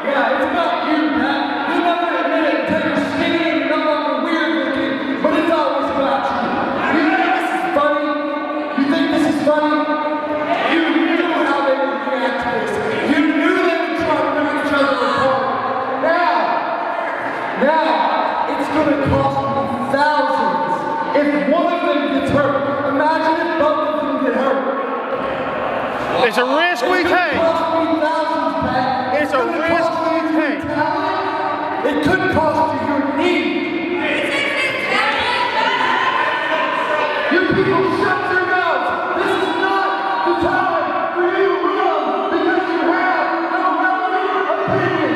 Yeah, it's about you, Pat. You never admit it until you're skinny and no longer weird looking, but it's always about you. You think this is funny? You think this is funny? You knew how they would react to this. You knew they would try to rip each other apart. Now, it's going to cost me thousands if one of them gets hurt. Imagine if both of them get hurt. It's a risk we take. It's a risk we take. It could cost you your knee. You people shut your mouths. This is not the time for you to run because you have no relevant opinion.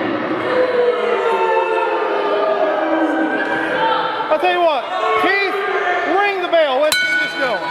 I'll tell you what, Keith, ring the bell. Let's get this going.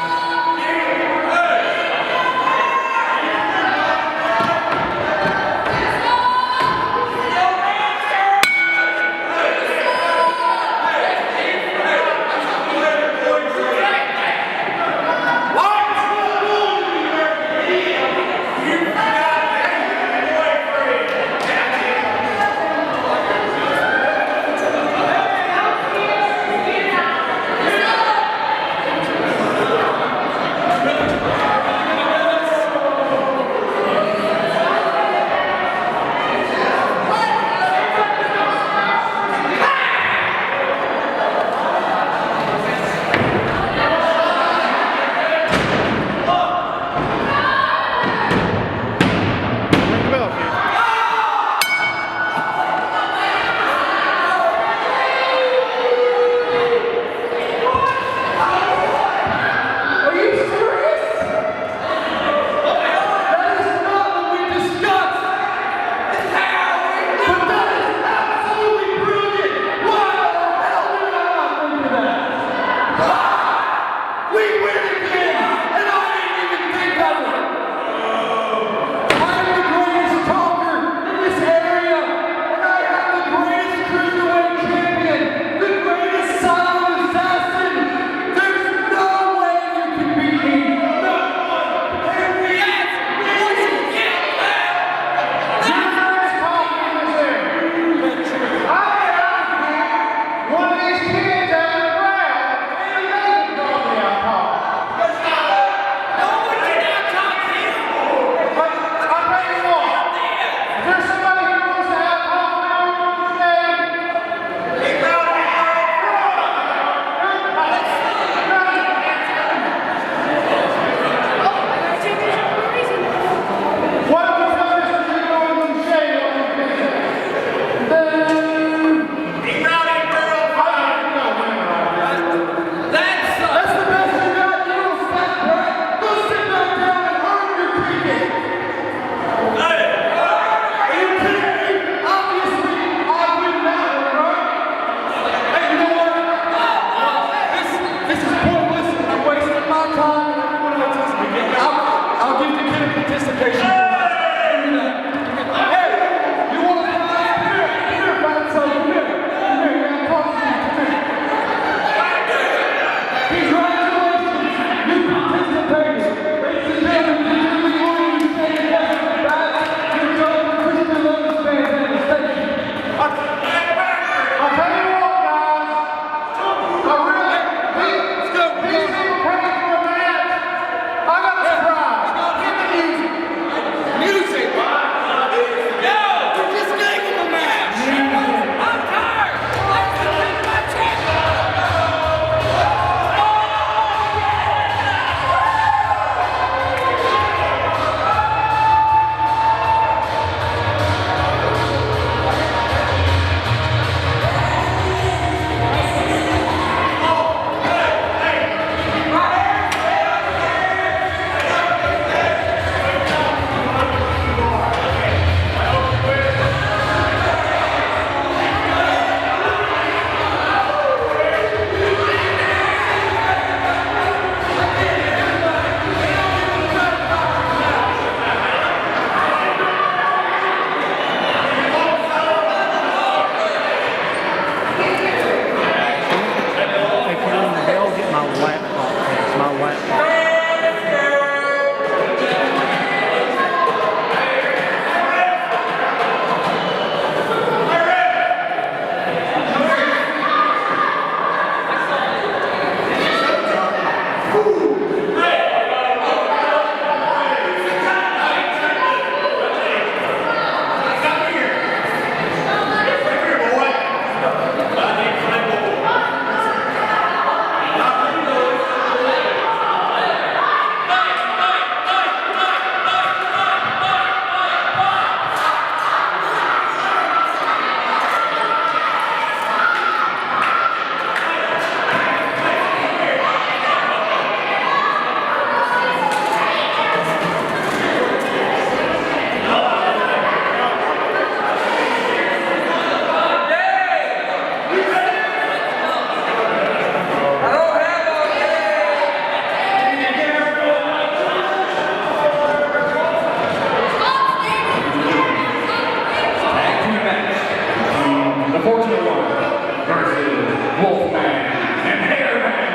versus Wolfman and Hairband.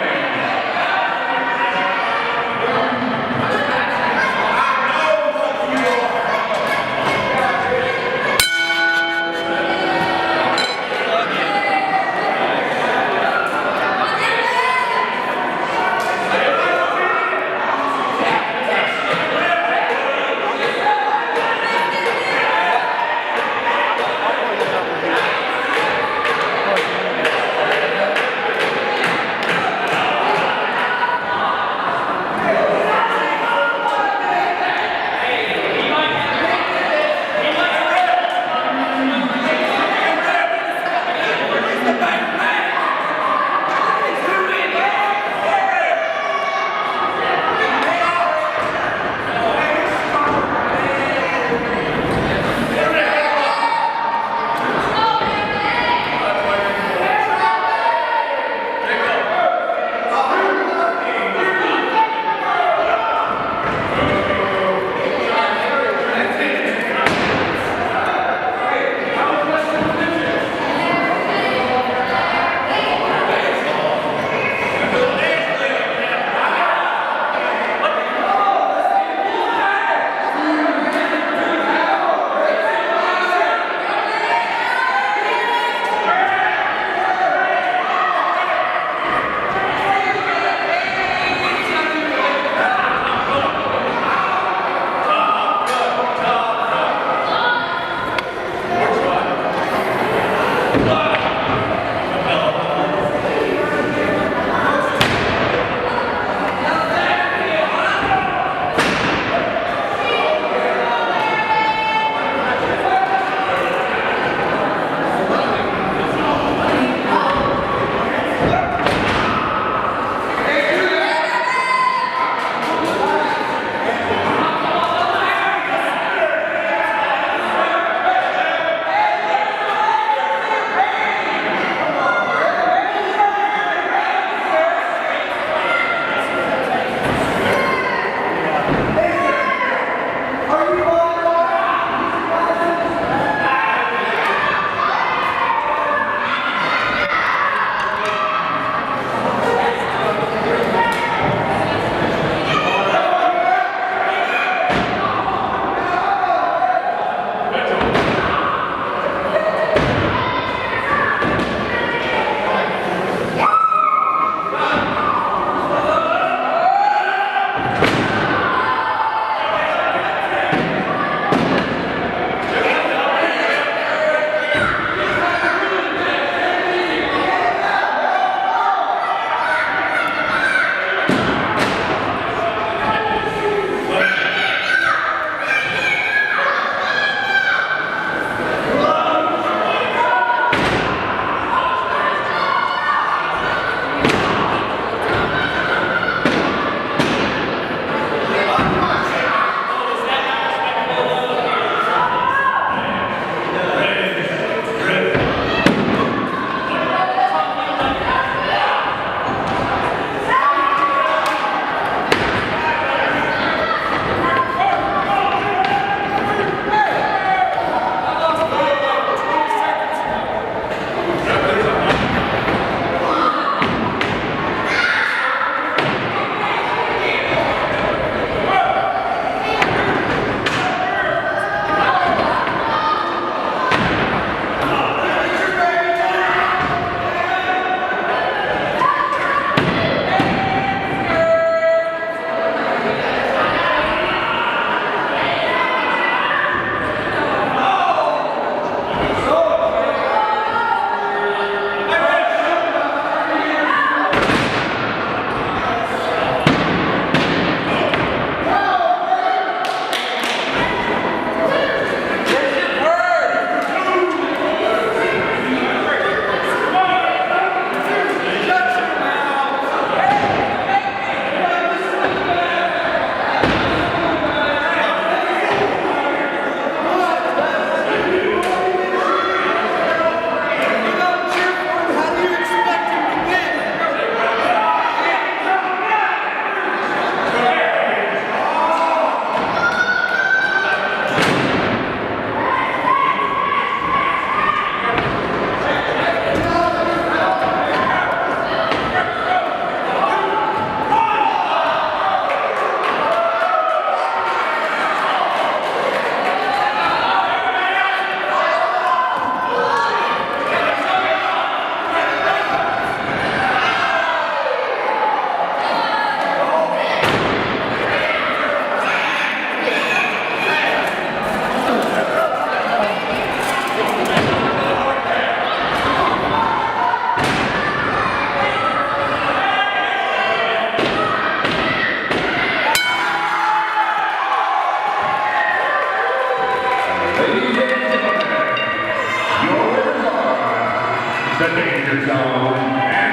the Danger Zone, and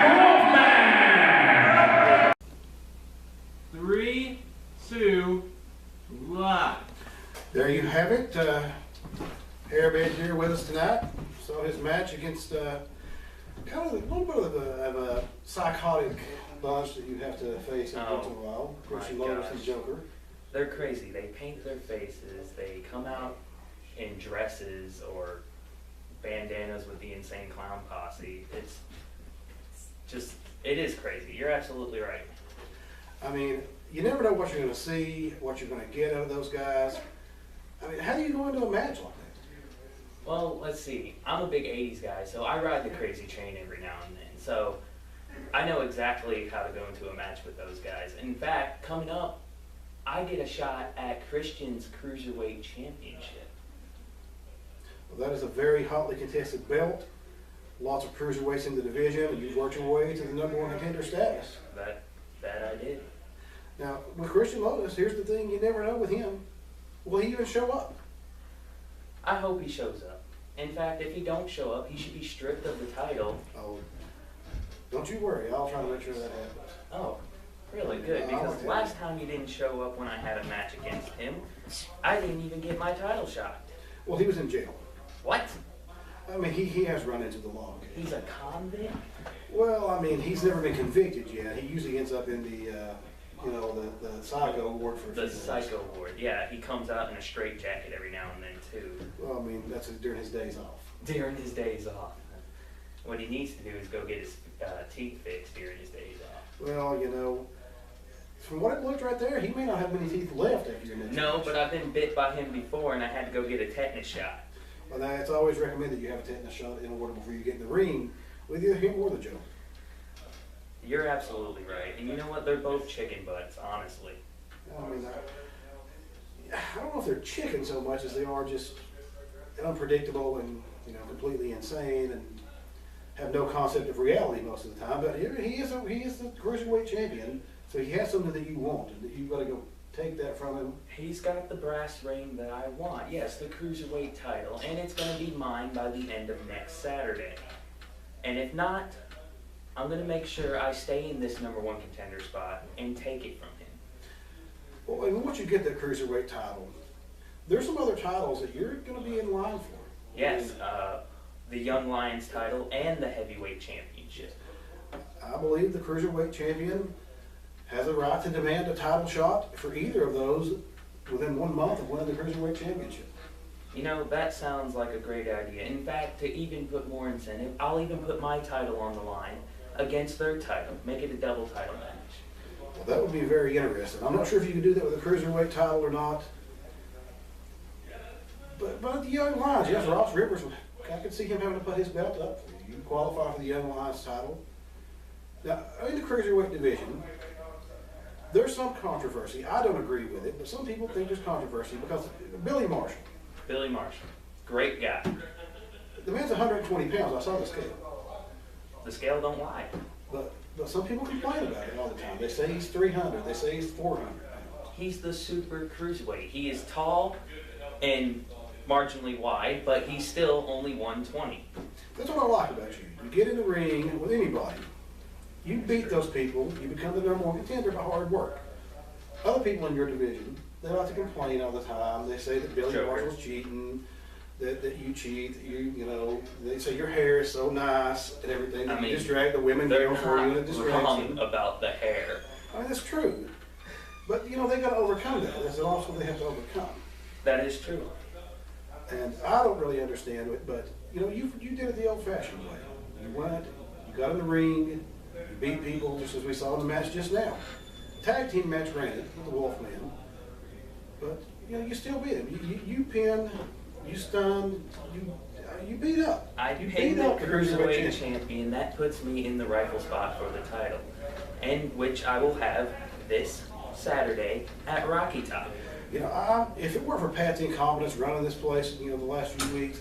Wolfman! 3, 2, live. There you have it. Hairband here with us tonight. Saw his match against kind of a little bit of a psychotic bunch that you have to face in once in a while. Christian Lotus and Joker. They're crazy. They paint their faces. They come out in dresses or bandanas with the Insane Clown Posse. It's just, it is crazy. You're absolutely right. I mean, you never know what you're going to see, what you're going to get out of those guys. I mean, how do you go into a match like that? Well, let's see. I'm a big 80s guy, so I ride the crazy train every now and then. So I know exactly how to go into a match with those guys. In fact, coming up, I get a shot at Christian's Cruiserweight Championship. Well, that is a very hotly contested belt. Lots of cruiserweights in the division, and you've worked your way to the #1 contender status. That I did. Now, with Christian Lotus, here's the thing you never know with him. Will he even show up? I hope he shows up. In fact, if he don't show up, he should be stripped of the title. Oh, don't you worry. I'll try to make sure that happens. Oh, really good, because last time he didn't show up when I had a match against him, I didn't even get my title shot. Well, he was in jail. What? I mean, he has run into the law. He's a convict? Well, I mean, he's never been convicted yet. He usually ends up in the, the psycho ward for a few The days. psycho ward. Yeah, he comes out in a straitjacket every now and then, too. Well, I mean, that's during his days off. During his days off. What he needs to do is go get his teeth fixed during his days off. Well, you know, from what it looked right there, he may not have many teeth left after your next No, match. but I've been bit by him before, and I had to go get a tetanus shot. Well, it's always recommended you have a tetanus shot in order before you get in the ring with either him or the Joker. You're absolutely right. And you know what? They're both chicken butts, honestly. I mean, I don't know if they're chicken so much as they are just unpredictable and, completely insane and have no concept of reality most of the time. But he is the cruiserweight champion, so he has something that you want, and that you've got to go take that from him. He's got the brass ring that I want. Yes, the cruiserweight title, and it's going to be mine by the end of next Saturday. And if not, I'm going to make sure I stay in this #1 contender spot and take it from him. Well, and once you get that cruiserweight title, there's some other titles that you're going to be in line for. Yes, the Young Lions title and the heavyweight championship. I believe the cruiserweight champion has a right to demand a title shot for either of those within 1 month of winning the cruiserweight championship. You know, that sounds like a great idea. In fact, to even put more incentive, I'll even put my title on the line against their title. Make it a double title match. Well, that would be very interesting. I'm not sure if you can do that with a cruiserweight title or not. But the Young Lions, yes, Ross Rivers, I could see him having to put his belt up for you. You qualify for the Young Lions title. Now, in the cruiserweight division, there's some controversy. I don't agree with it, but some people think there's controversy because Billy Marshall. Billy Marshall, great guy. The man's 120 pounds. I saw the scale. The scale don't lie. But some people complain about it all the time. They say he's 300. They say he's 400 pounds. He's the super cruiserweight. He is tall and marginally wide, but he's still only 120. That's what I like about you. You get in the ring with anybody. You beat those people. You become the #1 contender by hard work. Other people in your division, they like to complain all the time. They say that Billy Marshall's cheating, that you cheat, they say your hair is so nice and everything. I mean, you distract the women they're go for you and it not distracts wrong them. about the hair. I mean, that's true. But, they got to overcome that. That's an obstacle they have to overcome. That is true. And I don't really understand it, but, you did it the old-fashioned way. You went, you got in the ring, you beat people just as we saw in the match just now. Tag team match granted with the Wolfman, but you still beat him. You pinned, you stunned, you beat up. I you pinned the up cruiserweight champion. That puts me in the rifle spot for the title, and which I will have this Saturday at Rocky Top. If it weren't for Pat's incompetence running this place, the last few weeks,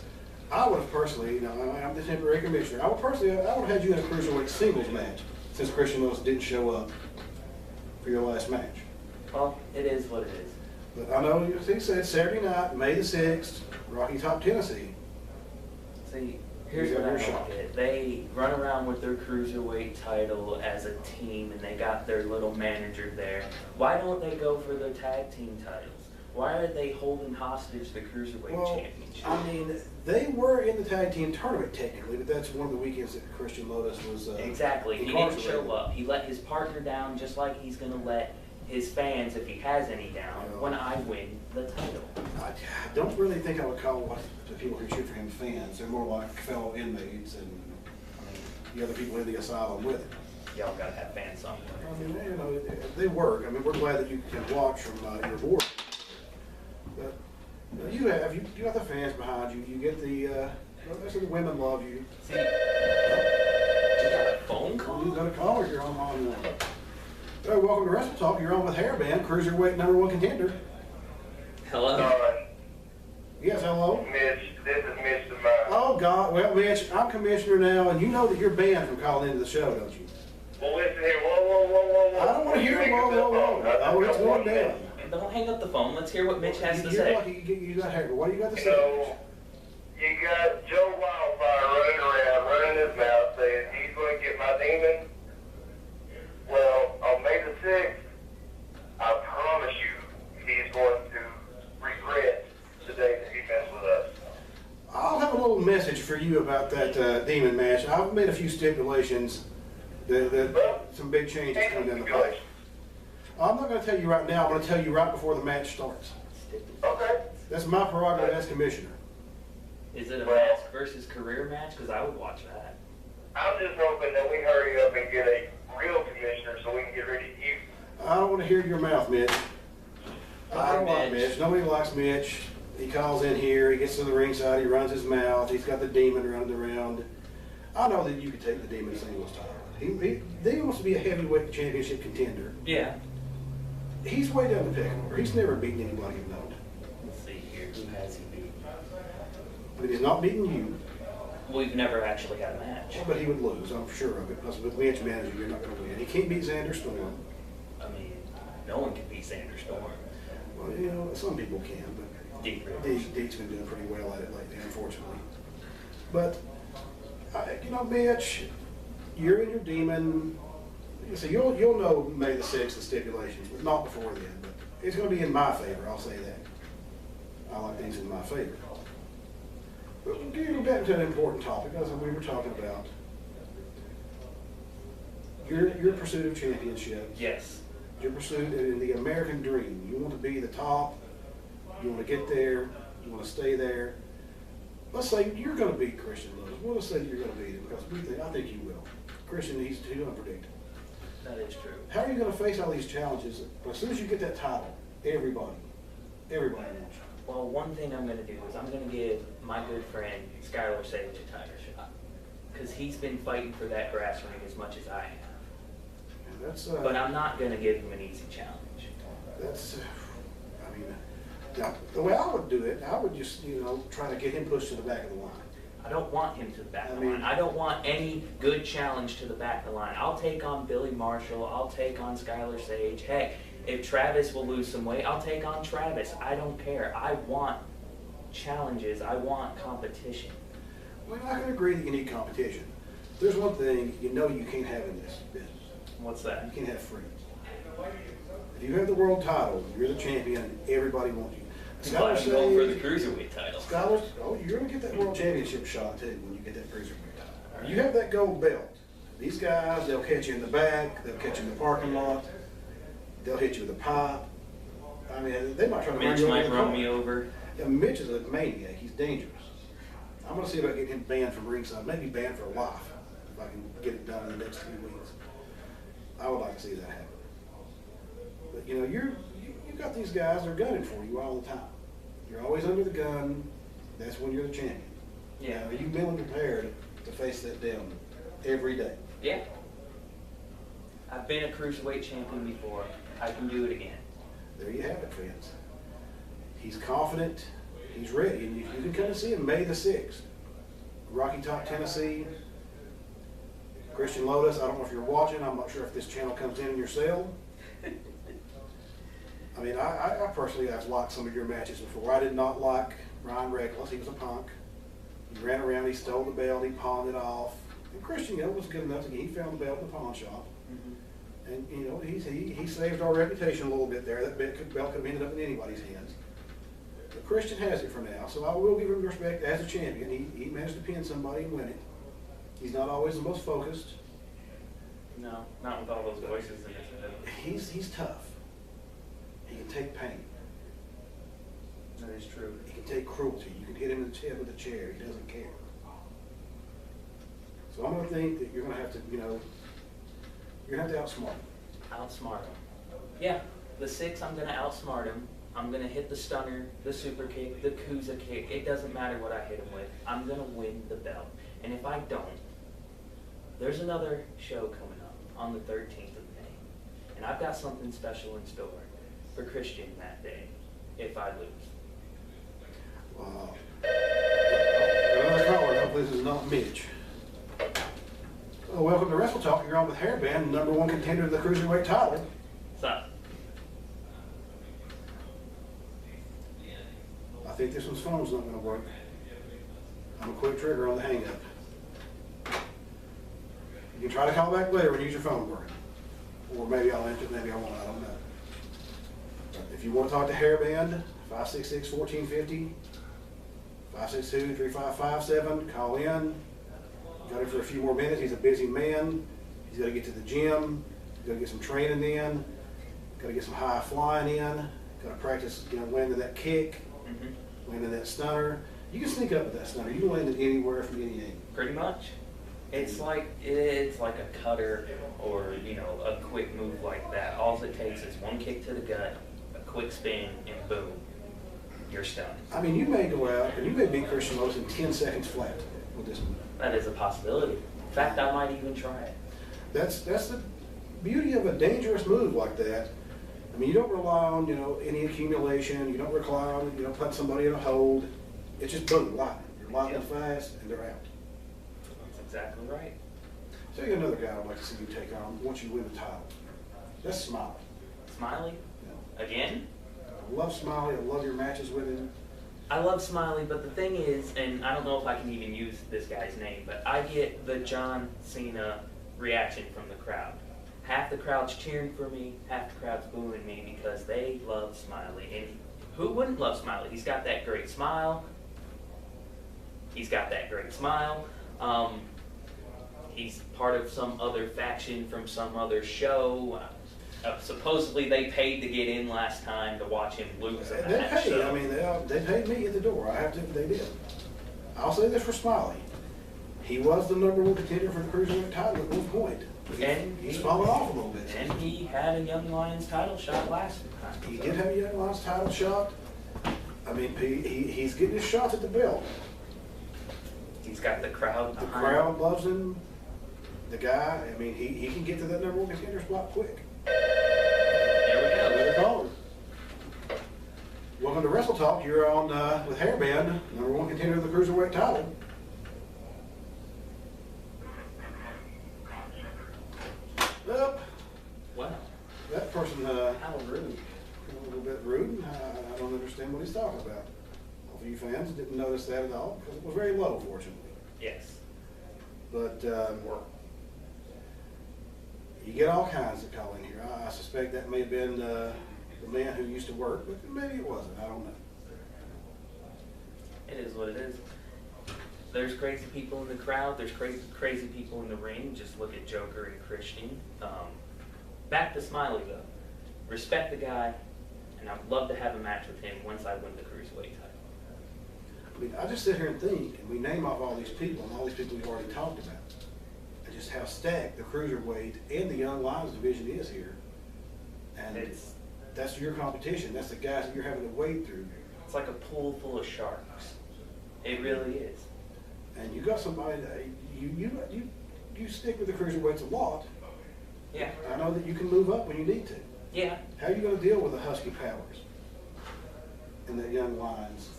I would have personally, I'm the temporary commissioner, I would have had you in a cruiserweight singles match since Christian Lewis didn't show up for your last match. Well, it is what it is. But I know he said Saturday night, May the 6th, Rocky Top, Tennessee. See, Here's You what have I your don't shot. get. They run around with their cruiserweight title as a team, and they got their little manager there. Why don't they go for the tag team titles? Why are they holding hostage the cruiserweight Well, championship? I mean, they were in the tag team tournament technically, but that's one of the weekends that Christian Lotus was Exactly. He didn't incarcerated. show up. He let his partner down, just like he's going to let his fans, if he has any, down when I win the title. I don't really think I would call what the people who cheer for him fans. They're more like fellow inmates and the other people in the asylum with him. Y'all got to have fans somewhere. I mean, you know, they work. I mean, we're glad that you can watch from your board. But you got the fans behind you. You get the women love you. See, you got a phone call? You got a caller. You're on. Hey, welcome to Wrestle Talk. You're on with Hairband, cruiserweight #1 contender. Hello? Yes, hello. Mitch, this is Mitch Devine. Oh God. Well, Mitch, I'm commissioner now, and you know that you're banned from calling into the show, don't you? Well, listen here. Whoa. I don't want to hear whoa. Oh, it's going down. Don't hang up the phone. Let's hear what Mitch has to You're say. lucky you got Hair. What do you got to You say? know, you got Joe Wildfire running his mouth saying he's going to get my demon. Well, on May the 6th, I promise you, he's going to regret the day that he messed with us. I'll have a little message for you about that demon match. I've made a few stipulations. Some big changes coming down the pipe. I'm not going to tell you right now. I'm going to tell you right before the match starts. Okay. That's my prerogative as commissioner. Is it a mask versus career match? Because I would watch that. I'm just hoping that we hurry up and get a real commissioner so we can get rid of you. I don't want to hear your mouth, Mitch. I don't like Mitch. Mitch. Nobody likes Mitch. He calls in here. He gets to the ringside. He runs his mouth. He's got the demon running around. I know that you could take the demon singles title. He wants to be a heavyweight championship contender. Yeah. He's way down the pecking order. He's never beaten anybody you've known. Let's see here. Who has he beat? But he's not beating you. We've never actually had a match. But he would lose, I'm sure of it. Because with Mitch managing, you're not going to win. He can't beat Xander Storm. I mean, no one can beat Xander Storm. Well, you know, some people can, but Deke's been doing pretty well at it lately, unfortunately. But, you know, Mitch, you're in your demon. So you'll know May the 6th, the stipulations, but not before then. But it's going to be in my favor, I'll say that. I like things in my favor. But we'll get back to an important topic, as we were talking about your pursuit of championship. Yes. Your pursuit in the American dream. You want to be the top. You want to get there. You want to stay there. Let's say you're going to beat Christian Lewis. We'll just say you're going to beat him because I think you will. Christian, he's unpredictable. That is true. How are you going to face all these challenges? As soon as you get that title, everybody wants you. Well, one thing I'm going to do is I'm going to give my good friend Skylar Sage a title shot. Because he's been fighting for that brass ring as much as I have. And that's, But I'm not going to give him an easy challenge. I mean, now, the way I would do it, I would just, try to get him pushed to the back of the line. I don't want him to the back of the I mean- line. I don't want any good challenge to the back of the line. I'll take on Billy Marshall. I'll take on Skylar Sage. Heck, if Travis will lose some weight, I'll take on Travis. I don't care. I want challenges. I want competition. Well, I can agree that you need competition. There's one thing you can't have in this business. What's that? You can't have friends. If you have the world title, you're the champion, everybody wants you. But I'm going for the cruiserweight title. You're going to get that world championship shot too when you get that cruiserweight title. You have that gold belt. These guys, they'll catch you in the back, they'll catch you in the parking lot, they'll hit you with a pipe. I mean, they might try to Mitch might run me over. Yeah, Mitch is a maniac. He's dangerous. I'm going to see about getting him banned from ringside, maybe banned for life, if I can get it done in the next 2 weeks. I would like to see that happen. But you've got these guys that are gunning for you all the time. You're always under the gun. That's when you're the champion. Yeah. Are you mentally prepared to face that down every day? Yeah. I've been a cruiserweight champion before. I can do it again. There you have it, friends. He's confident. He's ready. And you can come and see him May the 6th. Rocky Top, Tennessee. Christian Lotus, I don't know if you're watching. I'm not sure if this channel comes in your cell. I mean, I personally have liked some of your matches before. I did not like Ryan Reckless. He was a punk. He ran around, he stole the belt, he pawned it off. And Christian, was good enough to get, he found the belt in the pawn shop. And, he saved our reputation a little bit there. That belt could have ended up in anybody's hands. But Christian has it for now, so I will give him respect as a champion. He managed to pin somebody and win it. He's not always the most focused. No, not with all those voices in his head. He's tough. He can take pain. That is true. He can take cruelty. You can hit him in the head with a chair. He doesn't care. So I'm going to think that you're going to have to, you're going to have to outsmart him. Outsmart him. Yeah, the 6, I'm going to outsmart him. I'm going to hit the stunner, the super kick, the Kuza kick. It doesn't matter what I hit him with. I'm going to win the belt. And if I don't, there's another show coming up on the 13th of May. And I've got something special in store for Christian that day if I lose. Wow. Hopefully this is not Mitch. Well, welcome to Wrestle Talk. You're on with Hairband, #1 contender to the Cruiserweight title. What's up? I think this one's phone's not going to work. I'm going to quick trigger on the hang-up. You can try to call back later when you use your phone working. Or maybe I'll answer it, maybe I won't, I don't know. But if you want to talk to Hairband, 566-1450, 562-3557, call in. Got him for a few more minutes. He's a busy man. He's got to get to the gym. He's got to get some training in. Got to get some high flying in. Got to practice, landing that kick, landing that stunner. You can sneak up with that stunner. You can land it anywhere from any angle. Pretty much. It's like a cutter or a quick move like that. All it takes is one kick to the gut, a quick spin, and boom, you're stunned. I mean, you may go out and you may beat Christian Lewis in 10 seconds flat with this move. That is a possibility. In fact, I might even try it. That's the beauty of a dangerous move like that. I mean, you don't rely on, any accumulation. You don't rely on, putting somebody in a hold. It's just boom, lightning. You're lightning fast, and they're out. That's exactly right. So you got another guy I'd like to see you take on once you win the title. That's Smiley. Smiley? Again? I love Smiley. I love your matches with him. I love Smiley, but the thing is, and I don't know if I can even use this guy's name, but I get the John Cena reaction from the crowd. Half the crowd's cheering for me, half the crowd's booing me because they love Smiley. And who wouldn't love Smiley? He's got that great smile. He's part of some other faction from some other show. Supposedly they paid to get in last time to watch him lose a match. They paid. So. I mean, they paid me at the door. They did. I'll say this for Smiley. He was the #1 contender for the Cruiserweight title at one point. And he's fallen off a little bit. And he had a Young Lions title shot last time. He did have a Young Lions title shot. I mean, he's getting his shots at the belt. He's got the crowd behind The crowd loves him. The guy, I mean, he can get to that #1 contender spot quick. Here we go. Welcome to Wrestle Talk. You're on with Hairband, #1 contender of the Cruiserweight title. Well, Wow. that person How rude. a little bit rude. I don't understand what he's talking about. All of you fans didn't notice that at all because it was very low, fortunately. Yes. But you get all kinds that call in here. I suspect that may have been the man who used to work, but maybe it wasn't. I don't know. It is what it is. There's crazy people in the crowd. There's crazy people in the ring. Just look at Joker and Christian. Back to Smiley, though. Respect the guy, and I'd love to have a match with him once I win the Cruiserweight title. I mean, I just sit here and think, and we name off all these people, and all these people we've already talked about, and just how stacked the Cruiserweight and the Young Lions division is here. And that's your competition. That's the guys that you're having to wade through. It's like a pool full of sharks. It really is. And you got somebody that you stick with the Cruiserweights a lot. Yeah. I know that you can move up when you need to. Yeah. How are you going to deal with the Husky Powers and the Young Lions?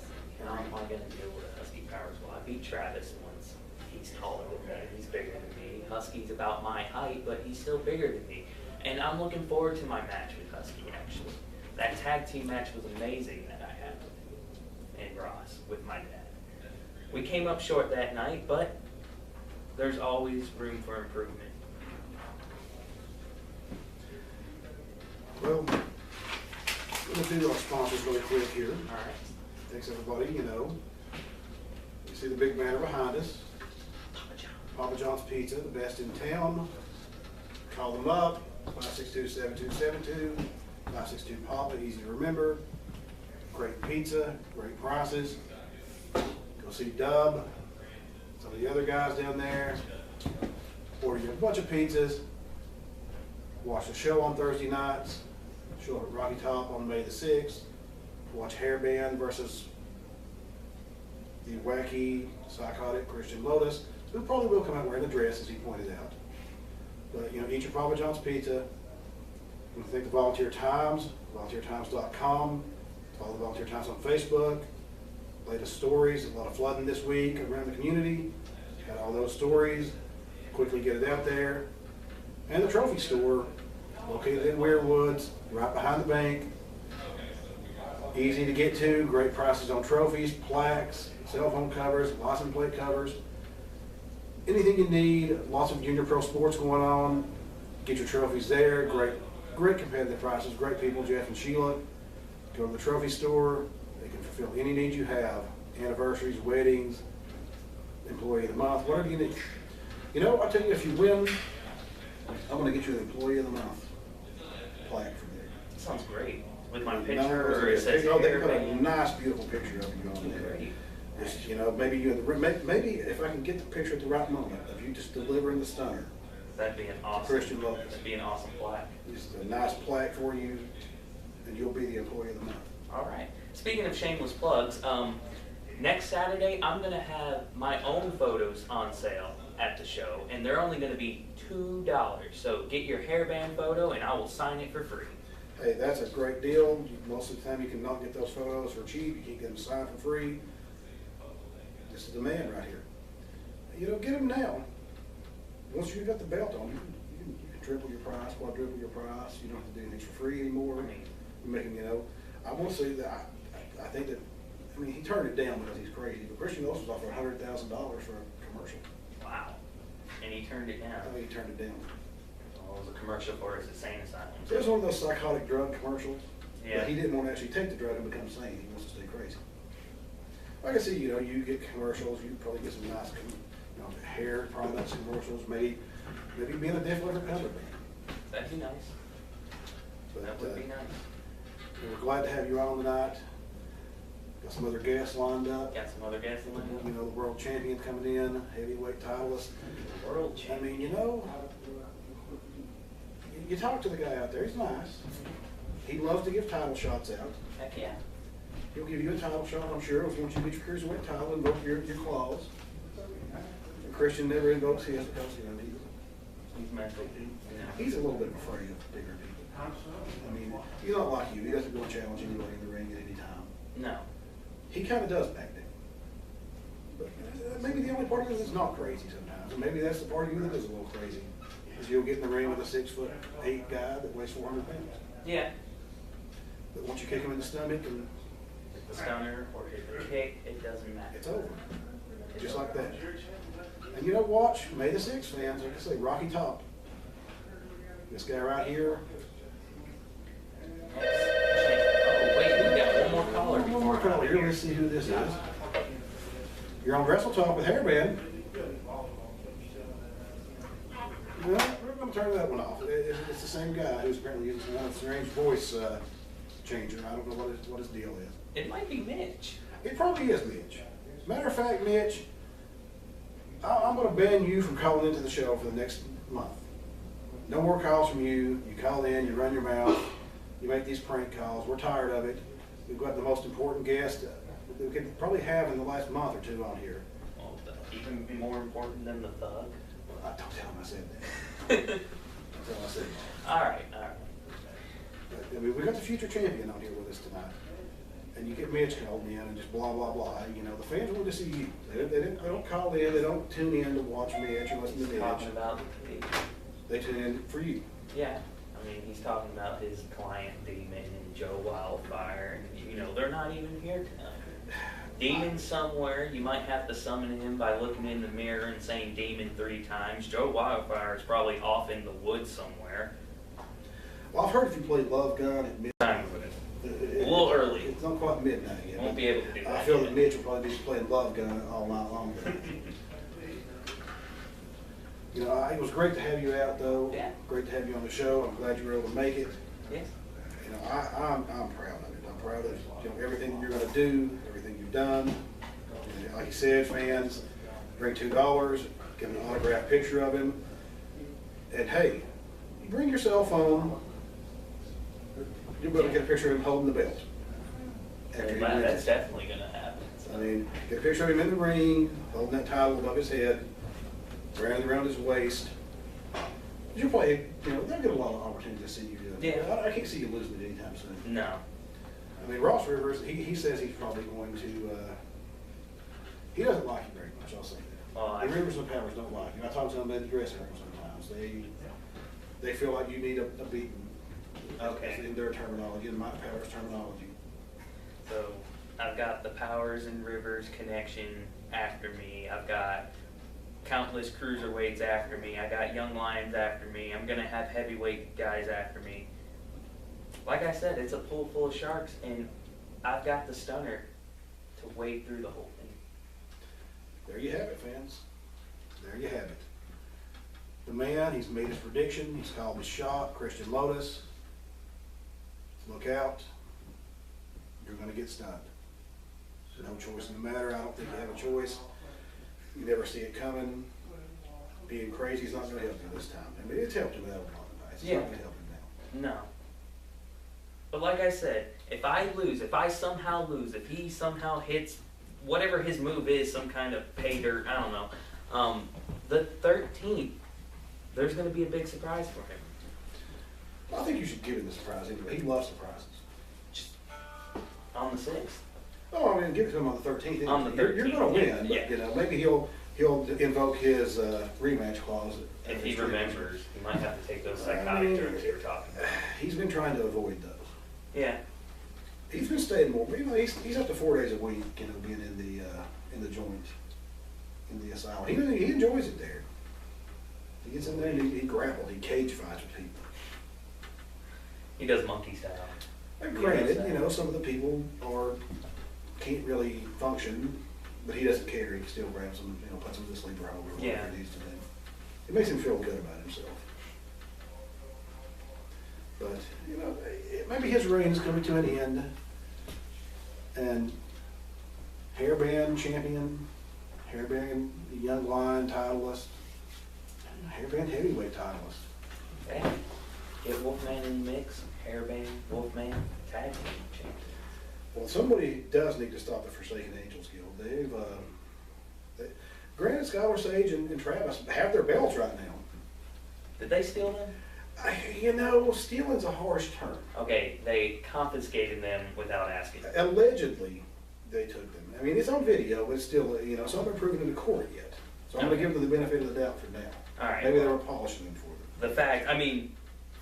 How am I going to deal with Husky Powers? Well, I beat Travis once. He's taller than me. He's bigger than me. Husky's about my height, but he's still bigger than me. And I'm looking forward to my match with Husky, actually. That tag team match was amazing that I had with him and Ross, with my dad. We came up short that night, but there's always room for improvement. Well, we're gonna do our sponsors really quick here. All right. Thanks, everybody. You know, you see the big banner behind us. Papa John's Pizza, the best in town. Call them up, 562-7272, 562-PAPA, easy to remember. Great pizza, great prices. Go see Dub, some of the other guys down there. Order you a bunch of pizzas. Watch the show on Thursday nights. Show up at Rocky Top on May the 6th. Watch Hairband versus the wacky, psychotic Christian Lotus, who probably will come out wearing a dress, as he pointed out. But, you know, eat your Papa John's pizza. We thank the Volunteer Times, volunteertimes.com. Follow the Volunteer Times on Facebook. Latest stories, a lot of flooding this week around the community. Got all those stories. Quickly get it out there. And the trophy store, located in Weirwoods, right behind the bank. Easy to get to, great prices on trophies, plaques, cell phone covers, license plate covers. Anything you need, lots of junior pro sports going on. Get your trophies there, great competitive prices, great people, Jeff and Sheila. Go to the trophy store, they can fulfill any need you have. Anniversaries, weddings, employee of the month, whatever you need. You know, I tell you, if you win, I'm gonna get you an employee of the month plaque from there. Sounds great. With my picture, or it says they put a Hairband. nice, beautiful picture of you on there. Great. Just, you know, maybe you in the room, maybe if I can get the picture at the right moment of you just delivering the stunner. That'd be an awesome. Christian Lopez. That'd be an awesome plaque. Just a nice plaque for you, and you'll be the employee of the month. All right. Speaking of shameless plugs, next Saturday I'm gonna have my own photos on sale at the show, and they're only gonna be $2. So get your Hairband photo, and I will sign it for free. Hey, that's a great deal. Most of the time you cannot get those photos for cheap. You can't get them signed for free. This is the man right here. You know, get them now. Once you've got the belt on, you can triple your price, quadruple your price. You don't have to do anything for free anymore. You make them, you know. I want to say that I think that, I mean, he turned it down because he's crazy, but Christian Lopez was offered $100,000 for a commercial. Wow. And he turned it down. I think he turned it down. Well, it was a commercial for his insane asylum. It was one of those psychotic drug commercials. Yeah. But he didn't want to actually take the drug and become sane. He wants to stay crazy. Like I see, you know, you get commercials, you probably get some nice, you know, hair products commercials, maybe being a different color band. That'd be nice. But, That would be nice. we're glad to have you on tonight. Got some other guests lined up. Got some other guests in You know, the world champion coming in, heavyweight titleist. World I champion. mean, you know, you talk to the guy out there, he's nice. He loves to give title shots out. Heck yeah. He'll give you a title shot, I'm sure, once you get your cruiserweight title, invoke your claws. And Christian never invokes his because, you know, He's mental. he's a little bit afraid of bigger people. I mean, he's not like you. He doesn't go and challenge anybody in the ring at any time. No. He kind of does back then. But maybe the only part of it is not crazy sometimes. And maybe that's the part of you that is a little crazy. Is you'll get in the ring with a 6'8" guy that weighs 400 pounds. Yeah. But once you kick him in the stomach, and Hit the stunner or hit the kick, it doesn't matter. it's over. Just like that. And you know, watch May the 6th, fans. Like I say, Rocky Top. This guy right here. Oh, wait, we got one more caller. One more caller here. Let's see who this is. You're on Wrestle Talk with Hairband. No, we're going to turn that one off. It's the same guy who's apparently using some strange voice changer. I don't know what his deal is. It might be Mitch. It probably is Mitch. Matter of fact, Mitch, I'm going to ban you from calling into the show for the next month. No more calls from you. You call in, you run your mouth, you make these prank calls. We're tired of it. We've got the most important guest that we could probably have in the last month or two on here. Well, even more important than the thug. Don't tell him I said that. Don't tell him I said that. All right, all right. But, I mean, we got the future champion on here with us tonight. And you get Mitch called in and just blah, blah, blah. You know, the fans want to see you. They don't call in, they don't tune in to watch Mitch or listen to Mitch. Talking about They tune in for you. yeah. I mean, he's talking about his client Demon and Joe Wildfire, and you know they're not even here tonight. Demon's somewhere. You might have to summon him by looking in the mirror and saying Demon 3 times. Joe Wildfire is probably off in the woods somewhere. Well, I've heard if you play Love Gun at midnight, Time with it. A little early. It's not quite midnight yet. Won't be able to do that. I feel yet. that Mitch will probably be playing Love Gun all night long. You know, it was great to have you out, though. Yeah. Great to have you on the show. I'm glad you were able to make it. Yes. You know, I'm proud of it. I'm proud of everything that you're going to do, everything you've done. And like you said, fans, bring $2, get an autographed picture of him, and hey, you bring your cell phone. You'll be able to get a picture of him holding the belt. After he wins That's it. definitely going to happen. I mean, get a picture of him in the ring, holding that title above his head, wearing it around his waist. You'll probably, you know, they'll get a lot of opportunity to see you do it. Yeah. I can't see you losing it anytime soon. No. I mean, Ross Rivers, he says he's probably going to, he doesn't like you very much, I'll say that. Well, The Rivers and Powers don't like you. I talk to them in the dressing room sometimes. They feel like you need a beating. Okay. In their terminology, in my Powers terminology. So I've got the Powers and Rivers connection after me. I've got countless cruiserweights after me. I got young lions after me. I'm gonna have heavyweight guys after me. Like I said, it's a pool full of sharks, and I've got the stunner to wade through the whole thing. There you have it, fans. There you have it. The man, he's made his prediction. He's called his shot. Christian Lotus. Look out. You're going to get stunned. No choice in the matter. I don't think you have a choice. You never see it coming. Being crazy is not going to help you this time. I mean, it's helped him out a lot of nights. It's Yeah. not going to help him now. No. But like I said, if I lose, if I somehow lose, if he somehow hits whatever his move is, some kind of pay dirt, I don't know, the 13th, there's going to be a big surprise for him. I think you should give him the surprise anyway. He loves surprises. Just on the 6th. Oh, I mean, give it to him on the 13th. On the You're 13th, going to yeah, win, yeah. but you know, maybe he'll invoke his rematch clause. If he remembers, he might have to take those I psychotic mean, drugs you were talking about. He's been trying to avoid those. Yeah. He's been staying more. You know, he's up to 4 days a week. You know, being in the joint, in the asylum. He enjoys it there. He gets in there and he grapples. He cage fights with people. He does monkey style. And granted, you know, some of the people can't really function, but he doesn't care. He still grabs them, you know, puts them to sleep or whatever Yeah. he needs to do. It makes him feel good about himself. But, you know, maybe his reign is coming to an end. And Hairband champion, Hairband young lion titleist, Hairband heavyweight titleist. Hey, get Wolfman in the mix, Hairband, Wolfman, tag team champion. Well, somebody does need to stop the Forsaken Angels Guild. Granted, Skylar Sage and Travis have their belts right now. Did they steal them? You know, stealing's a harsh term. Okay, they confiscated them without asking. Allegedly, they took them. I mean, it's on video, but still, you know, some haven't proven in court yet. So I'm going to give them the benefit of the doubt for now. All right. Maybe they were polishing them for them. The fact, I mean,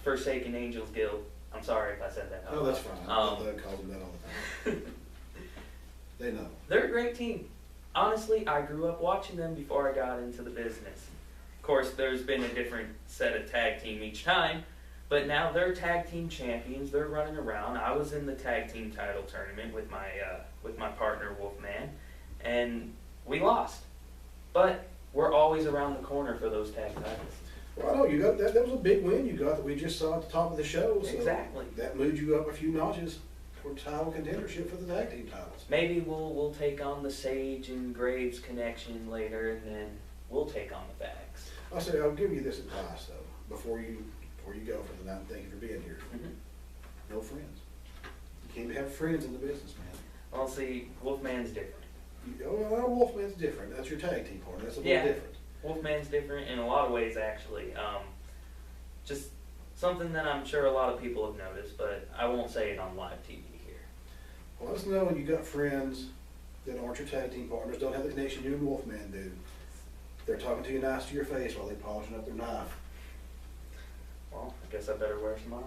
Forsaken Angels Guild, I'm sorry if I said that. No, that's fine. I call them that all the time. They know. They're a great team. Honestly, I grew up watching them before I got into the business. Of course, there's been a different set of tag team each time, but now they're tag team champions. They're running around. I was in the tag team title tournament with my partner Wolfman, and we lost. But we're always around the corner for those tag titles. Well, I know you got that. That was a big win you got that we just saw at the top of the show. So Exactly. That moved you up a few notches toward title contendership for the tag team titles. Maybe we'll take on the Sage and Graves connection later, and then we'll take on the Bags. I'll say I'll give you this advice though before you go for the night. Thank you for being here. Mm-hmm. No friends. You can't have friends in the business, man. Well, see, Wolfman's different. Well, Wolfman's different. That's your tag team partner. That's a little Yeah. different. Wolfman's different in a lot of ways, actually. Just something that I'm sure a lot of people have noticed, but I won't say it on live TV here. Well, let us know when you got friends that aren't your tag team partners, don't have the connection you and Wolfman do. They're talking to you nice to your face while they're polishing up their knife. Well, I guess I better wear some armor.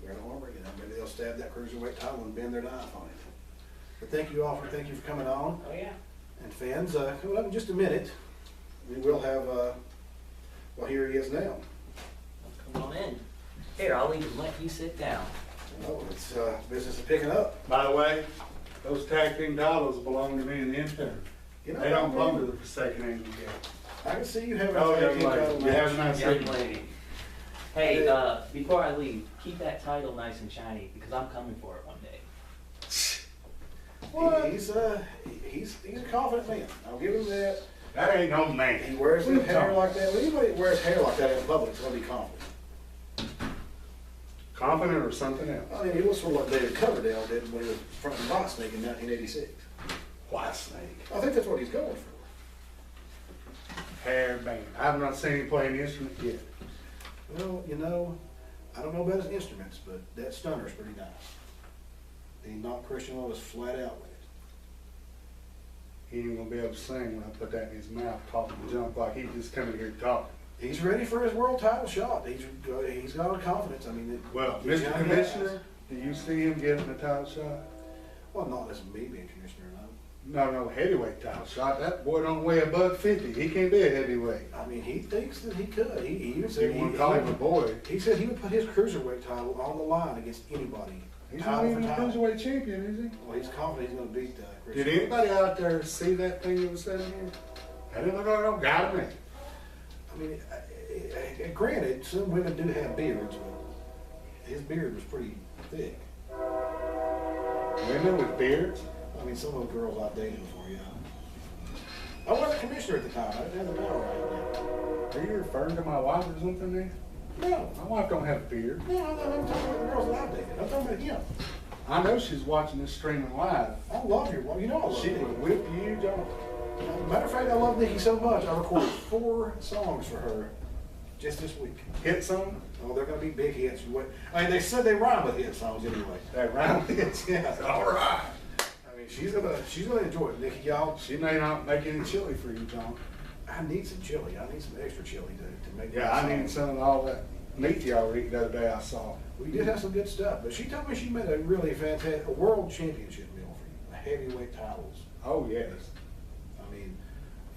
Wear an armor, you know, maybe they'll stab that cruiserweight title and bend their knife on it. But thank you thank you for coming on. Oh yeah. And fans, coming up in just a minute, we will have, well, here he is now. Come on in. Here, I'll even let you sit down. Oh, it's, business is picking up. By the way, those tag team titles belong to me and the intern. You know, They don't belong to the Forsaken Angels yet. I can see you having Oh, a young tag team lady, title you match. have a nice Young evening. lady. Hey, before I leave, keep that title nice and shiny because I'm coming for it one day. Well, he's a confident man. I'll give him that. That ain't no He man. wears What are his you hair talking like that. Well, anybody that wears hair like that in public is gonna be confident. Confident or something else? I mean, he was sort of like David Coverdale did when he was fronting White Snake in 1986. White Snake. I think that's what he's going for. Hairband. I have not seen him play an instrument yet. Well, you know, I don't know about his instruments, but that stunner's pretty nice. He knocked Christian Lewis flat out with it. He ain't gonna be able to sing when I put that in his mouth, talking junk like he just coming here talking. He's ready for his world title shot. He's got a confidence. I mean, Well, he's Mr. young Commissioner, guys. do you see him getting a title shot? Well, not as me being commissioner, no. No, heavyweight title shot. That boy don't weigh above 50. He can't be a heavyweight. I mean, he thinks that he could. He even You said want to call him a boy. he said he would put his cruiserweight title on the line against anybody. He's title not for even a title. cruiserweight champion, is he? Well, he's confident he's going to beat Christian. Did anybody out there see that thing that was said in here? I didn't look like no guy to me. I mean, granted, some women do have beards, but his beard was pretty thick. Women with beards? I mean, some of the girls I've dated before, yeah. I wasn't commissioner at the time. I didn't have the power right Are you referring to my wife or something there? then. No, My wife don't have a beard. no, I'm talking about the girls that I've dated. I'm talking about him. I know she's watching this streaming live. I love your wife. You know I love She Nikki. would whip you, John. Matter of fact, I love Nikki so much, I recorded 4 songs for her just this week. Hit song? Oh, they're gonna be big hits. I mean, they said they rhyme with hit songs anyway. That round hits? Yeah. All right. I mean, she's gonna enjoy it, Nikki. Y'all, She may not make any chili for you, John. I need some chili. I need some extra chili to make. Yeah, I need some of all that meat y'all were eating the other day I saw. We did have some good stuff, but she told me she made a really fantastic world championship meal for you, a heavyweight titles. Oh, yes. I mean,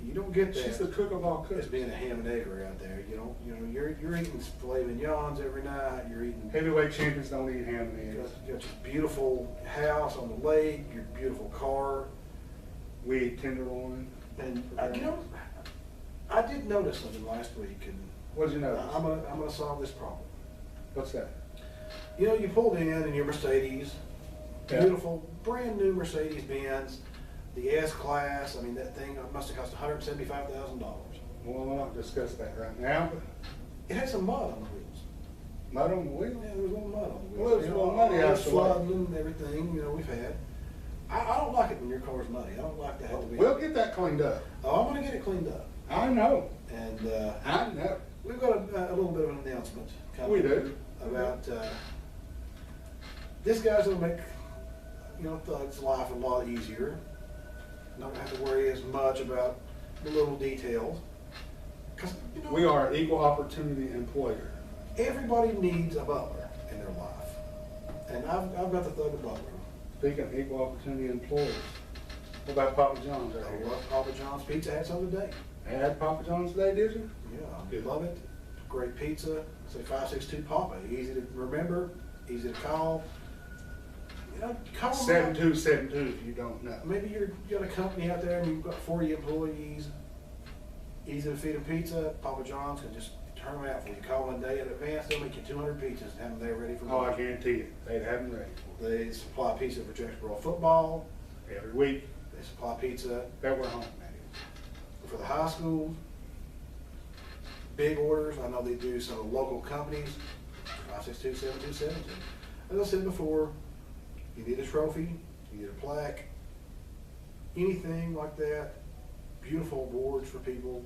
you don't get that. She's the cook of all As cooks. being a ham and egger out there, you're eating filet mignons every night. You're eating. Heavyweight champions don't eat ham and You eggs. got your beautiful house on the lake, your beautiful car, We eat tenderloin. and I did notice something last week, and What did you notice? I'm gonna solve this problem. What's that? You pulled in your Mercedes, Yeah. beautiful, brand new Mercedes Benz, the S Class. I mean, that thing must have cost $175,000. Well, we'll not discuss that right now, but It had some mud on the wheels. mud on the wheel. Yeah, there was a little mud on the wheels. Well, there's a little muddy all out this the way. flooding and everything, we've had. I don't like it when your car's muddy. I don't like to have to be. We'll get that cleaned up. Oh, I'm gonna get it cleaned up. I know. And, I know. we've got a little bit of an announcement coming. We do. About, this guy's gonna make, Thug's life a lot easier. Not gonna have to worry as much about the little details. 'Cause, We are an equal opportunity employer. everybody needs a butler in their life. And I've got the Thug of butler. Speaking of equal opportunity employers, what about Papa John's out I here? love Papa John's Pizza had some today. They had Papa John's today, did you? Yeah, I Good. love it. Great pizza. Say 562 Papa. Easy to remember, easy to call. Call them up. 7272 if you don't know. Maybe you got a company out there and you've got 40 employees. Easy to feed them pizza. Papa John's can just turn them out for you. Call them a day in advance. They'll make you 200 pizzas and have them there ready for Oh, I lunch. guarantee you, they'd have them ready They supply pizza for Jacksboro football. every week. They supply pizza That we're home, that is. for the high school. Big orders. I know they do some of the local companies. 562-7272. As I said before, you need a trophy, you need a plaque, anything like that. Beautiful awards for people.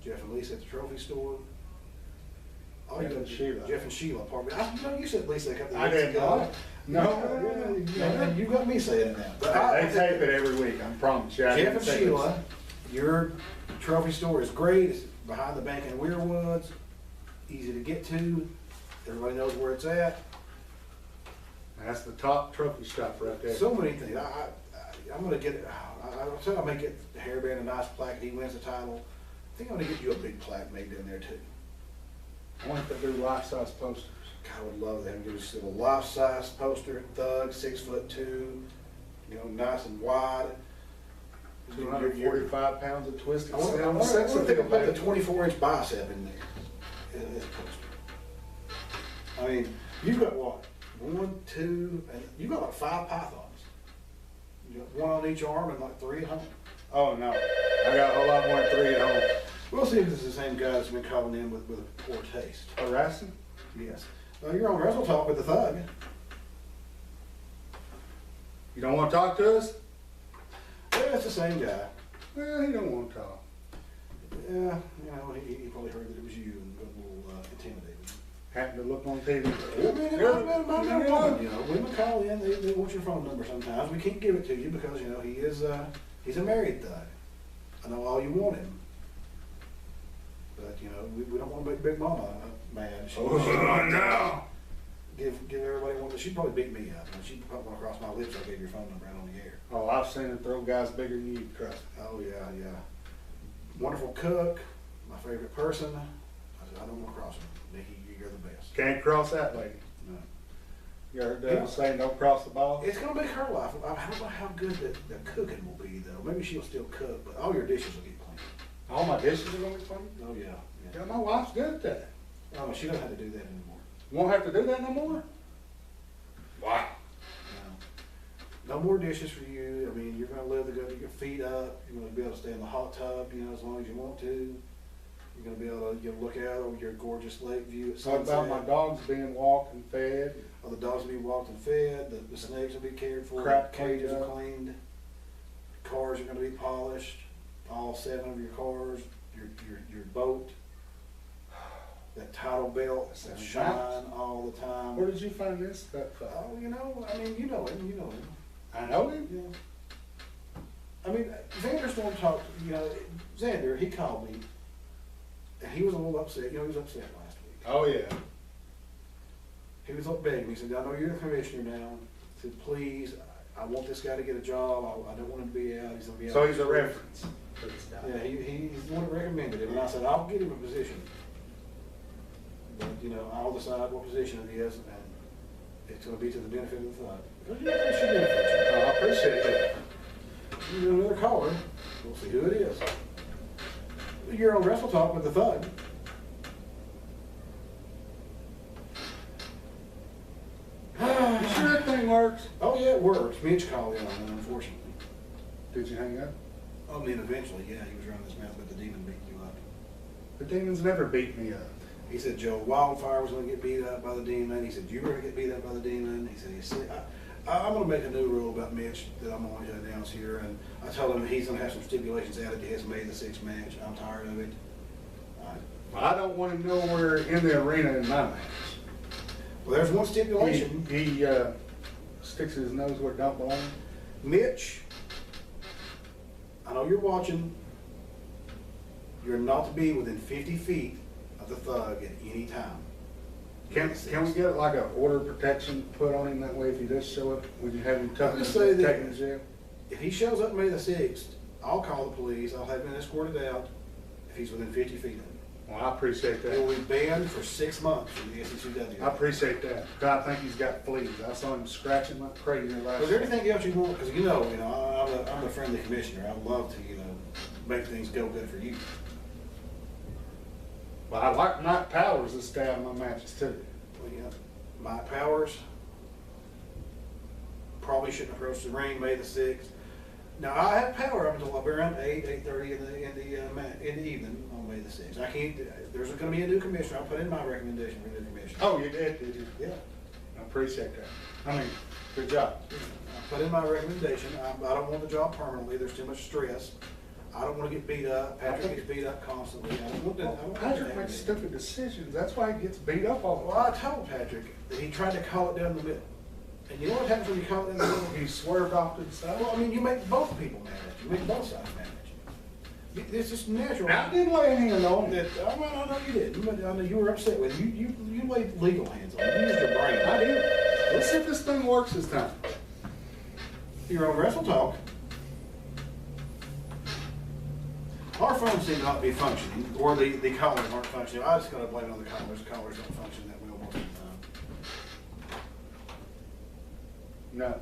Jeff and Lisa at the trophy store. Oh, Jeff and Sheila. Jeff and Sheila, pardon me. You said Lisa a couple of I weeks did ago. not. No. Yeah, you got me saying it now. But They tape it every week, I promise you. I Jeff didn't and say Sheila, your trophy store is great. It's behind the bank in Weirwoods. Easy to get to. Everybody knows where it's at. That's the top trophy shop right there. So many things. I'm gonna get, I said I may get the Hairband a nice plaque if he wins the title. I think I'm gonna get you a big plaque made down there too. I wonder if they do life-size posters. God, I would love them. Give us a life-size poster, Thug, 6'2", you know, nice and wide. 245 pounds of twisted I wonder steel. if they could put the 24-inch bicep in there in this poster. I mean, you've got what? 1, 2, and you've got like 5 pythons. You got 1 on each arm and like 3 at home. Oh, no. I got a whole lot more than 3 at home. We'll see if this is the same guy that's been calling in with a poor taste. Harassing? Yes. You're on Wrestle Talk with the Thug. You don't want to talk to us? Yeah, it's the same guy. Well, he don't want to talk. Yeah, you know, he probably heard that it was you and got a little intimidated. Happened to look on TV. Well, man, it might be a woman, you know. Women call in, they want your phone number sometimes. We can't give it to you because, you know, he's a married thug. I know all you want him. But, you know, we don't want to make Big Mama mad. No! Give everybody one. She'd probably beat me up. When she put one across my lips, I gave your phone number out on the air. Oh, I've seen her throw guys bigger than you, trust me. Oh, yeah. Wonderful cook, my favorite person. I don't want to cross him. Nikki, you're the best. Can't cross that lady. No. You heard Dad say don't cross the ball? It's going to make her life. I don't know how good the cooking will be, though. Maybe she'll still cook, but all your dishes will get clean. All my dishes are going to be clean? Oh, yeah. Yeah, my wife's good at that. Oh, she doesn't have to do that anymore. Won't have to do that no more? Wow. No more dishes for you. I mean, you're going to live to go get your feet up. You're going to be able to stay in the hot tub, you know, as long as you want to. You're going to be able to look out over your gorgeous lake view at What sunset. about my dogs being walked and fed? Oh, the dogs will be walked and fed. The snakes will be cared for. Crap Cages cleaned are up. cleaned. Cars are going to be polished. All 7 of your cars. Your boat. That title belt that Sounds shine nice. all the time. Where did you find this stuff? Oh, you know, I mean, you know him. I know him. Yeah. I mean, Xander's going to talk, you know, Xander, he called me, and he was a little upset. You know, he was upset last week. Oh, yeah. He was up begging me. He said, I know you're the commissioner now. He said, please, I want this guy to get a job. I don't want him to be out. He's going to be out. So he's a reference for this guy. Yeah, he's the one that recommended him. And I said, I'll get him a position. But, you know, I'll decide what position it is, and it's going to be to the benefit of the thug. Because you know, it should benefit Oh, I appreciate that. you. You get another caller, we'll see who it is. You're on Wrestle Talk with the Thug. You sure that thing works? Oh, yeah, it works. Mitch called in on it, unfortunately. Did you hang up? I mean, eventually, yeah, he was running his mouth, but the demon beat you up. The demons never beat me up. He said Joe Wildfire was going to get beat up by the demon. He said you were going to get beat up by the demon. He said, I'm going to make a new rule about Mitch that I'm going to announce here. And I told him he's going to have some stipulations added to his May the 6th match. I'm tired of it. I don't want him nowhere in the arena in my match. Well, there's one stipulation. He sticks his nose where it don't belong. Mitch, I know you're watching. You're not to be within 50 feet of the thug at any time. Can we get like an order of protection put on him that way if he does show up? Would you have him I'll taken just say that- to jail? If he shows up May the 6th, I'll call the police. I'll have him escorted out if he's within 50 feet of him. Well, I appreciate He will that. be banned for 6 months from the SECW. I appreciate that. God, I think he's got fleas. I saw him scratching like crazy last Was there night. anything else you want? Because I'm a friendly commissioner. I'd love to, make things go good for you. But I like Mike Powers to stay out of my matches too. Well, Mike Powers probably shouldn't approach the ring May the 6th. Now I have power up until around 8:30 in the evening on May the 6th. I can't. There's going to be a new commissioner. I'll put in my recommendation for a new commissioner. Oh, you did you? Yeah. I appreciate that. I mean, good job. I put in my recommendation. I don't want the job permanently. There's too much stress. I don't want to get beat up. Patrick gets beat up constantly. I don't want that. I don't want Patrick that makes happening. stupid decisions. That's why he gets beat up all the Well, I time. told Patrick that he tried to call it down the middle. And you know what happens when you call it down the middle? He swerved off to the side. Well, I mean, you make both people mad at you. You make both sides mad at you. It's just natural. I didn't lay a hand on him. That, I know you didn't, but I know you were upset with him. You laid legal hands on him. You used your brain. I did. Let's see if this thing works this time. You're on Wrestle Talk Our phones seem not to be functioning, or the collars aren't functioning. I just gotta blame it on the collars. The collars don't function that well most of the time. No.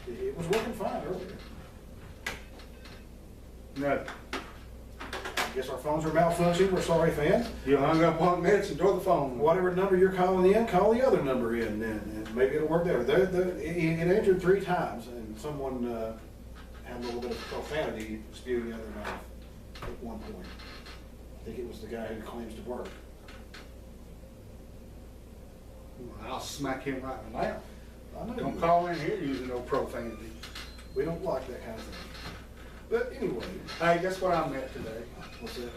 It was working fine earlier. No. I guess our phones are malfunctioning. We're sorry, fans. You hung up on Mitch and tore the phone. Whatever number you're calling in, call the other number in, and maybe it'll work there. It entered 3 times, and someone had a little bit of profanity spewing out of their mouth at one point. I think it was the guy who claims to work. I'll smack him right in the mouth. I know Don't you- call in here using no profanity. We don't like that kind of thing. But anyway, Hey, guess what I met today? what's that?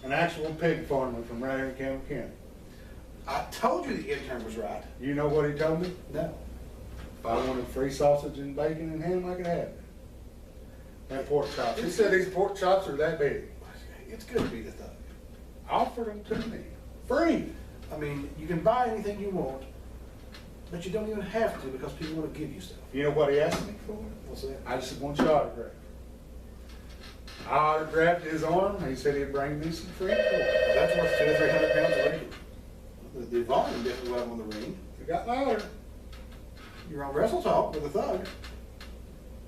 An actual pig farmer from right here in Campbell County. I told you the intern was right. You know what he told me? No. If I wanted free sausage and bacon and ham, I could have it. And pork chops. He said these pork chops are that big. It's good to be the thug. Offered them to me. Free. I mean, you can buy anything you want, but you don't even have to because people want to give you stuff. You know what he asked me for? What's that? I just want your autograph. I autographed his arm. He said he'd bring me some free pork. That's worth 200 or 300 pounds of bacon. The volume definitely went up on the ring. It got louder. You're on Wrestle Talk with a thug.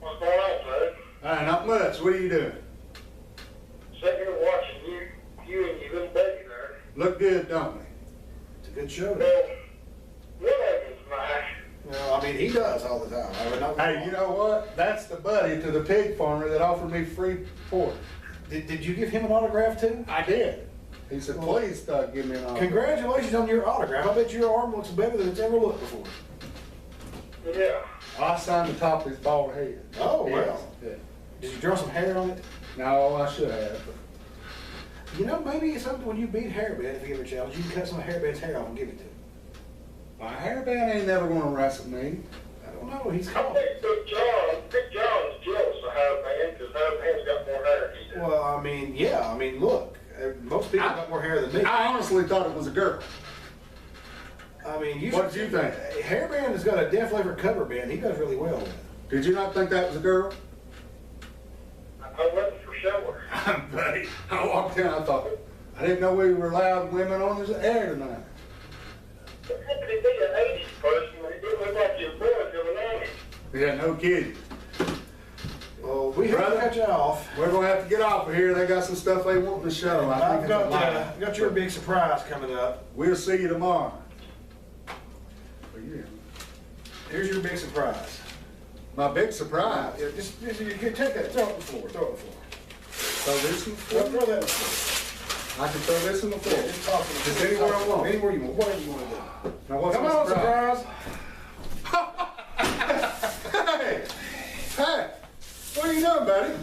What's going on, bud? Not much. What are you doing? Sitting here watching you and your little baby there. Look good, don't we? It's a good show. Well, one of them's mine. Well, I mean, he does all the time. I would not. Hey, you know what? That's the buddy to the pig farmer that offered me free pork. Did you give him an autograph too? I did. He said, Well, please give me an autograph. Congratulations on your autograph. I bet your arm looks better than it's ever looked before. Yeah. I signed the top of his bald head. Oh, Yes. wow. Yeah. Did you draw some hair on it? No, I should have. You know, maybe it's something when you beat Hairband, if you give a challenge, you can cut some of Hairband's hair off and give it to him. My hairband ain't never going to wrestle me. I don't know. He's I called. think Big John's jealous of Hairband because Hairband's got more hair than he does. Well, I mean, yeah. I mean, look. Most people got more hair than me. I honestly thought it was a girl. I mean, you What did you think? Hairband has got a Def Leppard cover band. He does really well with it. Did you not think that was a girl? I wasn't for sure. Buddy, I walked in, I thought, I didn't know we were allowed women on the air tonight. It had to be an 80s person, but it didn't look like you were born till the 90s. Yeah, no kidding. Well, we have to Brother? cut you off. We're going to have to get off of here. They got some stuff they want in the show. I think I've it's a lie. got your big surprise coming up. We'll see you tomorrow. Oh, yeah. Here's your big surprise. My big surprise. Yeah, just you can take that. Throw it on the floor. Throw it on the floor. Throw this in the Throw floor. that on the floor. I can throw this in the floor. Yeah, just toss it. Just anywhere I want. Anywhere you want. Whatever you want to do. Now what's Come my on, surprise? surprise. Hey, hey, what are you doing, buddy?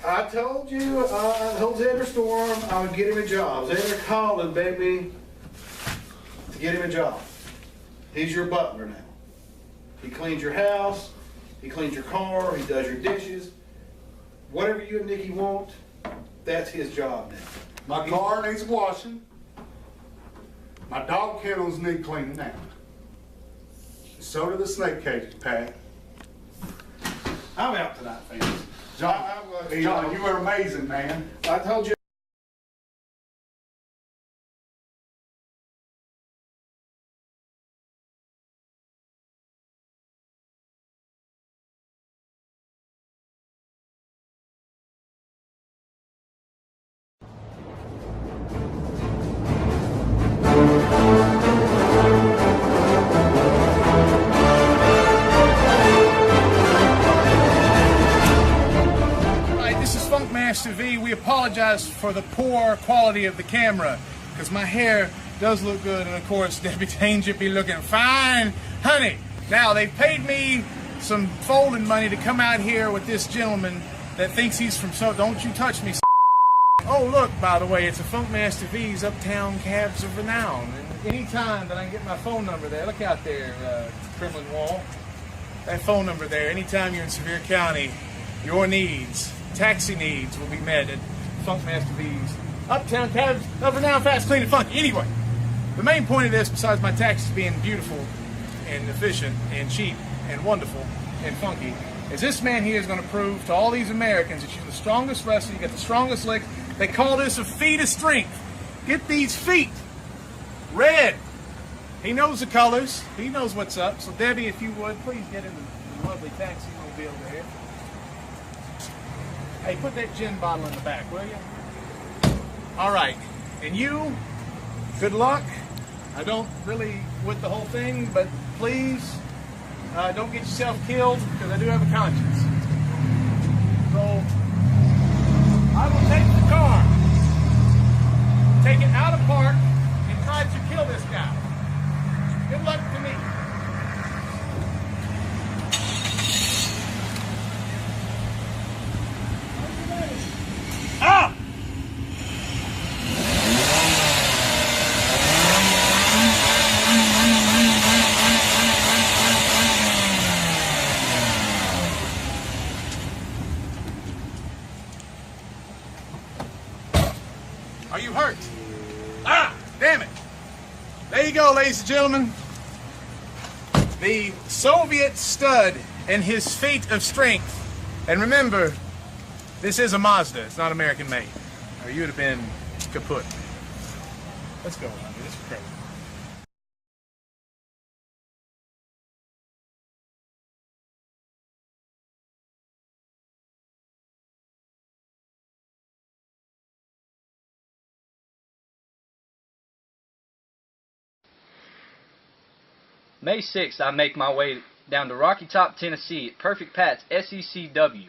I told you, I told Xander Storm I would get him a job. Xander called and begged me to get him a job. He's your butler now. He cleans your house, he cleans your car, he does your dishes. Whatever you and Nikki want, that's his job now. My car needs washing. My dog kennels need cleaning out. So do the snake cages, Pat. I'm out tonight, fans. John, you are amazing, man. I told you. TV. We apologize for the poor quality of the camera because my hair does look good, and of course Debbie Danger be looking fine, honey. Now they've paid me some folding money to come out here with this gentleman that thinks he's from don't you touch me. Oh look, by the way, it's a Funkmaster V's Uptown Cabs of Renown. And anytime that I can get my phone number there, look out there, Kremlin Wall. That phone number there, anytime you're in Sevier County, your needs, taxi needs will be met at Funkmaster V's Uptown Cabs of Renown, fast, clean, and funky. Anyway, the main point of this, besides my taxis being beautiful and efficient and cheap and wonderful and funky, is this man here is going to prove to all these Americans that you're the strongest wrestler, you got the strongest legs. They call this a feat of strength. Get these feet red. He knows the colors. He knows what's up. So Debbie, if you would, please get in the lovely taxi mobile there. Hey, put that gin bottle in the back, will you? All right. And you, good luck. I don't really with the whole thing, but please don't get yourself killed because I do have a conscience. So I will take the car, take it out of park, and try to kill this guy. Good luck to me. Ah! Are you hurt? Ah! Damn it! There you go, ladies and gentlemen. The Soviet stud and his feat of strength. And remember, this is a Mazda. It's not American made. Or you would have been kaput. Let's go, honey. This is crazy. May 6th, I make my way down to Rocky Top, Tennessee at Perfect Pat's SECW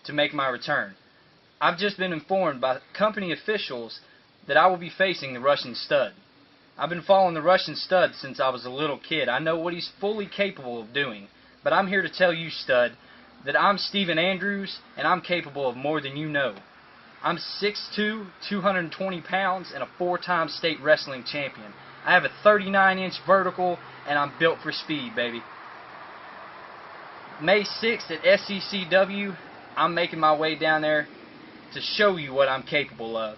to make my return. I've just been informed by company officials that I will be facing the Russian Stud. I've been following the Russian Stud since I was a little kid. I know what he's fully capable of doing, but I'm here to tell you, Stud, that I'm Steven Andrews and I'm capable of more than you know. I'm 6'2", 220 pounds, and a 4-time state wrestling champion. I have a 39-inch vertical, and I'm built for speed, baby. May 6th at SECW, I'm making my way down there to show you what I'm capable of.